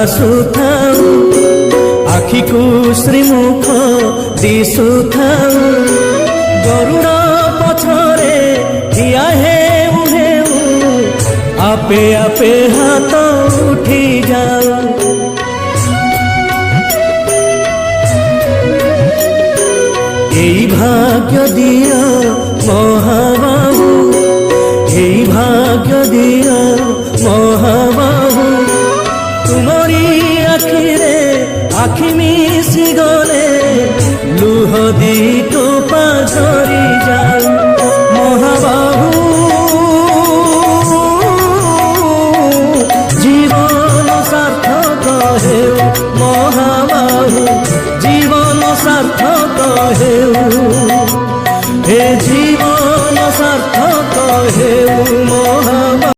ଆସୁଥାଉ ଆଖିକୁ ଶ୍ରୀମୁଖ ଦିଶୁଥାଉ ଗରୁଡ଼ ପଛରେ ଠିଆ ହେଉ ହେଉ ଆପେ ଆପେ ହାତ ଉଠି ଯାଉ। এই ভাগ্য দিও মহাবাহু, এই ভাগ্য দিও মহাবাহু, তুমরি আখিরে আখি মিশি গলে লুহ দি টোপা